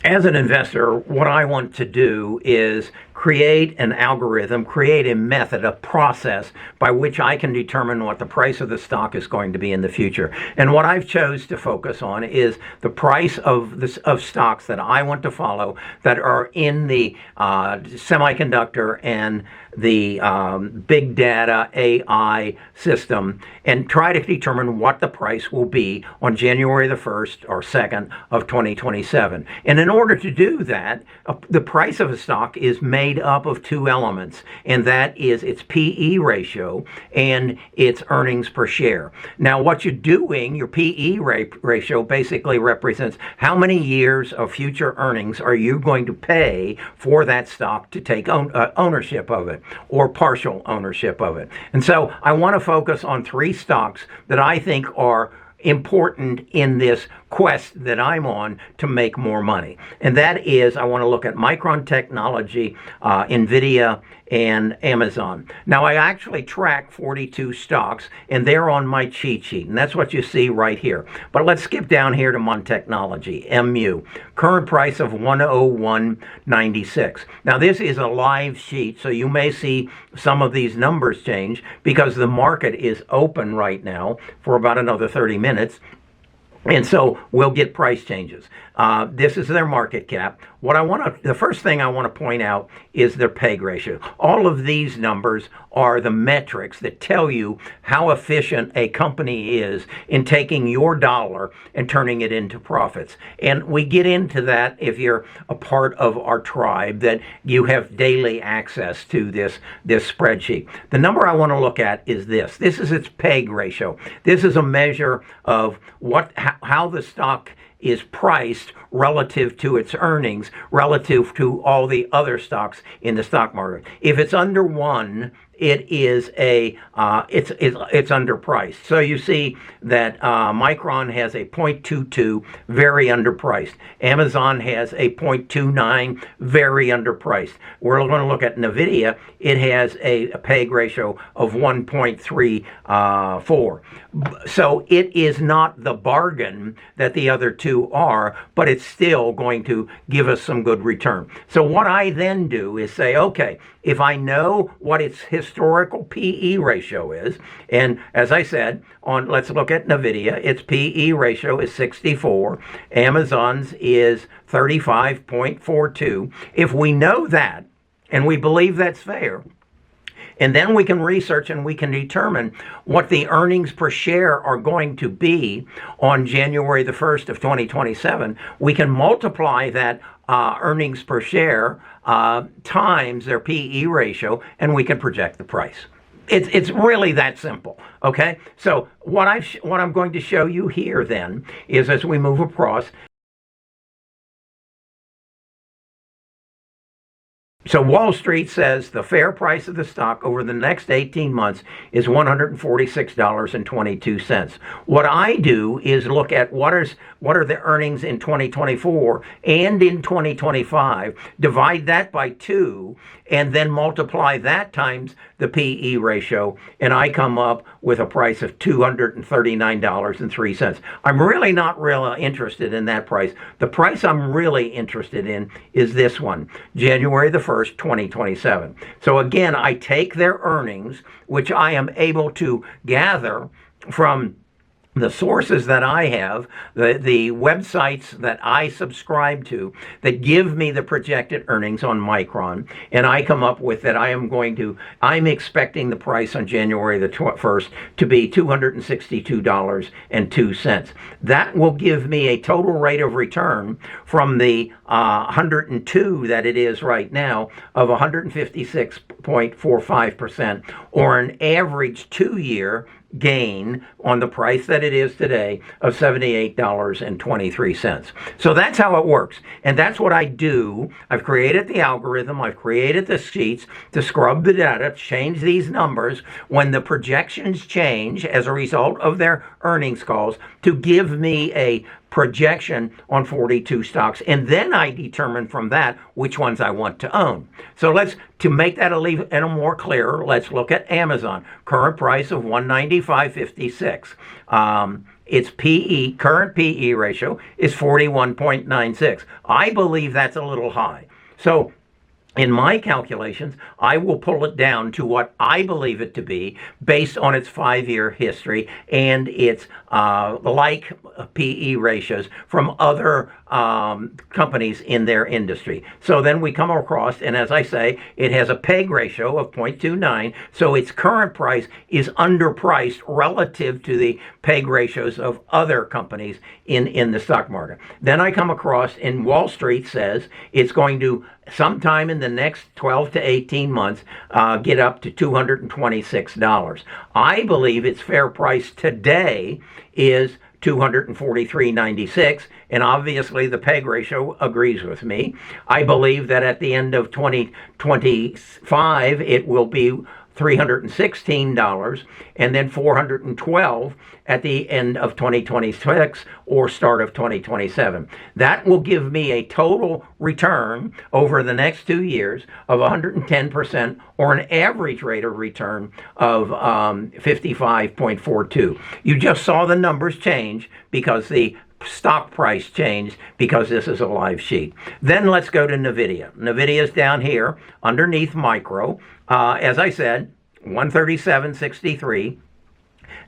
As an investor, what I want to do is create an algorithm, create a method, a process by which I can determine what the price of the stock is going to be in the future. And what I've chose to focus on is the price of stocks that I want to follow that are in the semiconductor and the big data AI system, and try to determine what the price will be on January the 1st or 2nd of 2027. And in order to do that, the price of a stock is made up of two elements, and that is its PE ratio and its earnings per share. Now, what you're doing, your PE ratio basically represents how many years of future earnings are you going to pay for that stock to take ownership of it, or partial ownership of it. And so I want to focus on three stocks that I think are important in this quest that I'm on to make more money. And that is, I want to look at Micron Technology, NVIDIA, and Amazon. Now, I actually track 42 stocks, and they're on my cheat sheet, and that's what you see right here. But let's skip down here to Micron Technology, MU. Current price of 101.96. Now, this is a live sheet, so you may see some of these numbers change because the market is open right now for about another 30 minutes. And so we'll get price changes. This is their market cap. The first thing I want to point out is their PEG ratio. All of these numbers are the metrics that tell you how efficient a company is in taking your dollar and turning it into profits. And we get into that if you're a part of our tribe, that you have daily access to this spreadsheet. The number I want to look at is this. This is its PEG ratio. This is a measure of how the stock is priced relative to its earnings, relative to all the other stocks in the stock market. If it's under 1, it is it's underpriced. So you see that Micron has a 0.22, very underpriced. Amazon has a 0.29, very underpriced. We're going to look at NVIDIA. It has a PEG ratio of 1.34. So it is not the bargain that the other two are, but it's still going to give us some good return. So what I then do is say, okay, if I know what its historical PE ratio is, and as I said, let's look at NVIDIA, its PE ratio is 64, Amazon's is 35.42. If we know that, and we believe that's fair, and then we can research and we can determine what the earnings per share are going to be on January the 1st of 2027. We can multiply that earnings per share times their PE ratio, and we can project the price. It's really that simple, okay? So what I'm going to show you here then is, as we move across, so Wall Street says the fair price of the stock over the next 18 months is $146.22. What I do is look at what are the earnings in 2024 and in 2025, divide that by 2, and then multiply that times the PE ratio, and I come up with a price of $239.03. I'm really not really interested in that price. The price I'm really interested in is this one, January the 1st, 2027. So again, I take their earnings, which I am able to gather from the sources that I have, the websites that I subscribe to that give me the projected earnings on Micron, and I come up with that I'm expecting the price on January the 1st to be $262.02. That will give me a total rate of return from the 102 that it is right now of 156.45%, or an average 2-year gain on the price that it is today of $78.23. So that's how it works. And that's what I do. I've created the algorithm. I've created the sheets to scrub the data, change these numbers when the projections change as a result of their earnings calls, to give me a projection on 42 stocks, and then I determine from that which ones I want to own. So to make that a little more clear, let's look at Amazon. Current price of $195.56. its PE, current PE ratio is 41.96. I believe that's a little high. So in my calculations, I will pull it down to what I believe it to be based on its 5-year history and its like PE ratios from other companies in their industry. So then we come across, and as I say, it has a PEG ratio of 0.29, so its current price is underpriced relative to the PEG ratios of other companies in the stock market. Then I come across, and Wall Street says it's going to sometime in the next 12 to 18 months get up to $226. I believe its fair price today is $243.96, and obviously the PEG ratio agrees with me. I believe that at the end of 2025 it will be $316 and then $412 at the end of 2026 or start of 2027. That will give me a total return over the next 2 years of 110%, or an average rate of return of 55.42. You just saw the numbers change because the stock price changed, because this is a live sheet. Then let's go to NVIDIA. NVIDIA is down here underneath micro. As I said, 137.63.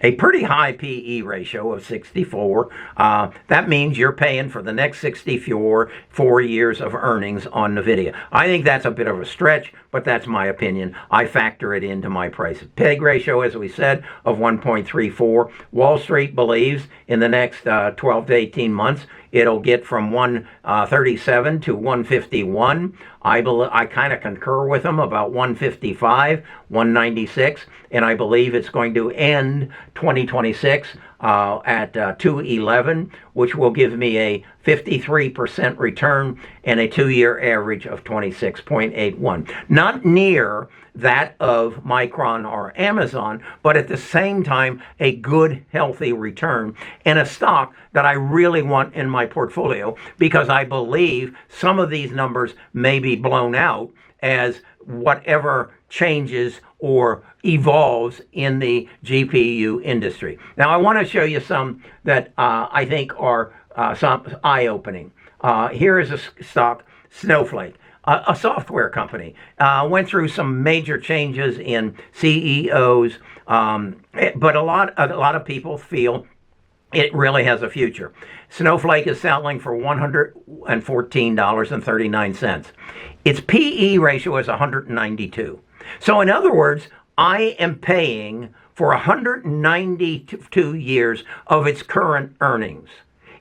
A pretty high PE ratio of 64. That means you're paying for the next 64 4 years of earnings on NVIDIA. I think that's a bit of a stretch, but that's my opinion. I factor it into my price. PEG ratio, as we said, of 1.34. Wall Street believes in the next 12 to 18 months it'll get from 137 to 151. I kind of concur with them about 155, 196, and I believe it's going to end 2026 at 211, which will give me a 53% return and a 2-year average of 26.81. Not near that of Micron or Amazon, but at the same time, a good, healthy return, and a stock that I really want in my portfolio, because I believe some of these numbers may be blown out as whatever changes or evolves in the GPU industry. Now, I want to show you some that I think are some eye-opening. Here is a stock, Snowflake. A software company, went through some major changes in CEOs, but a lot of people feel it really has a future. Snowflake is selling for $114.39. Its PE ratio is 192. So in other words, I am paying for 192 years of its current earnings.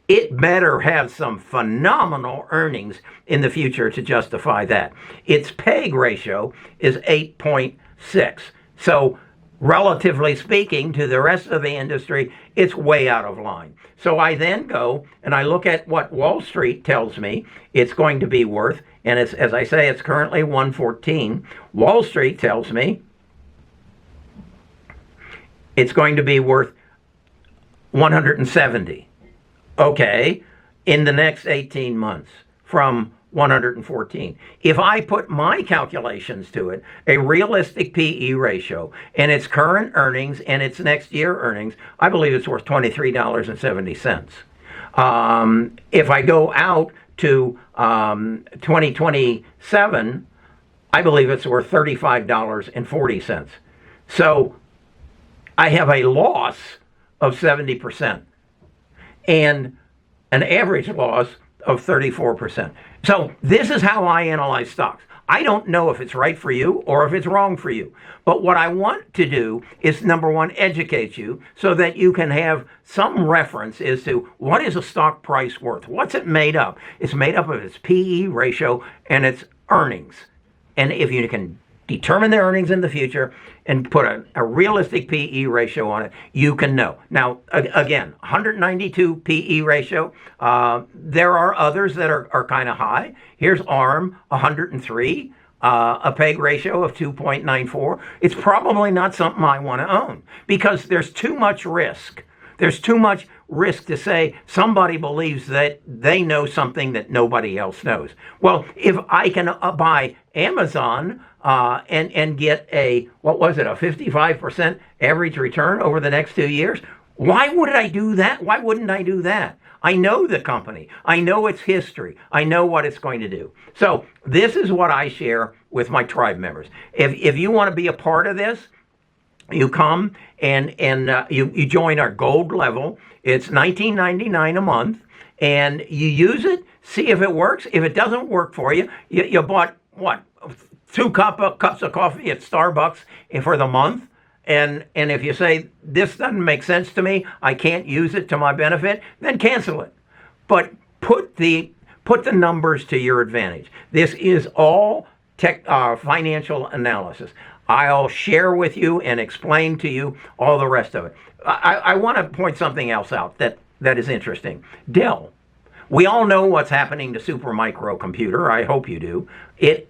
It better have some phenomenal earnings in the future to justify that. Its PEG ratio is 8.6. So relatively speaking to the rest of the industry, it's way out of line. So I then go and I look at what Wall Street tells me it's going to be worth, and it's, as I say, it's currently 114. Wall Street tells me it's going to be worth 170. Okay, in the next 18 months from 114. If I put my calculations to it, a realistic PE ratio, and its current earnings and its next year earnings, I believe it's worth $23.70. If I go out to 2027, I believe it's worth $35.40. So I have a loss of 70%. And an average loss of 34%. So this is how I analyze stocks. I don't know if it's right for you or if it's wrong for you. But what I want to do is, number one, educate you so that you can have some reference as to what is a stock price worth. What's it made up? It's made up of its PE ratio and its earnings. And if you can determine the earnings in the future and put a realistic PE ratio on it, you can know. Now, again, 192 PE ratio. There are others that are kind of high. Here's ARM, 103, a PEG ratio of 2.94. It's probably not something I want to own because there's too much risk. There's too much risk to say somebody believes that they know something that nobody else knows. Well, if I can buy Amazon and get a, what was it, a 55% average return over the next 2 years, Why would I do that? Why wouldn't I do that? I know the company. I know its history. I know what it's going to do. So this is what I share with my tribe members. If you want to be a part of this, you come and you join our gold level. It's $19.99 a month, and you use it. See if it works. If it doesn't work for you, you bought what, cups of coffee at Starbucks for the month. And if you say, this doesn't make sense to me, I can't use it to my benefit, then cancel it. But put the numbers to your advantage. This is all financial analysis. I'll share with you and explain to you all the rest of it. I want to point something else out that is interesting. Dell. We all know what's happening to Supermicro Computer. I hope you do. If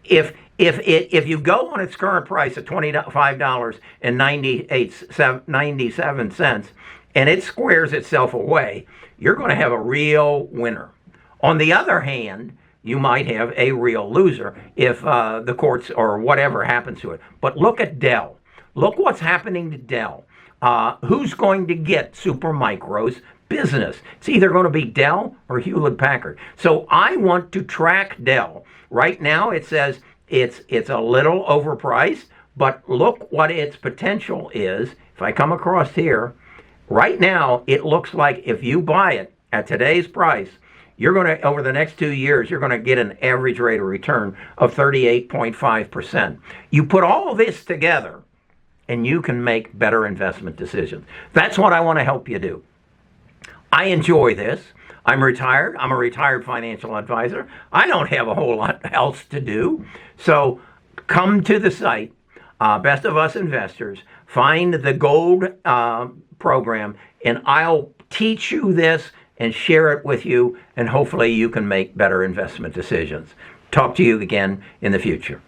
you go on its current price at $25.97 and it squares itself away, you're going to have a real winner. On the other hand, you might have a real loser if the courts or whatever happens to it. But look at Dell. Look what's happening to Dell. Who's going to get Supermicro's business? It's either going to be Dell or Hewlett Packard. So I want to track Dell. Right now it says it's a little overpriced, but look what its potential is. If I come across here, right now it looks like if you buy it at today's price, you're going to, over the next 2 years, you're going to get an average rate of return of 38.5%. You put all this together and you can make better investment decisions. That's what I want to help you do. I enjoy this. I'm retired. I'm a retired financial advisor. I don't have a whole lot else to do. So come to the site, Best of Us Investors, find the gold program, and I'll teach you this and share it with you, and hopefully you can make better investment decisions. Talk to you again in the future.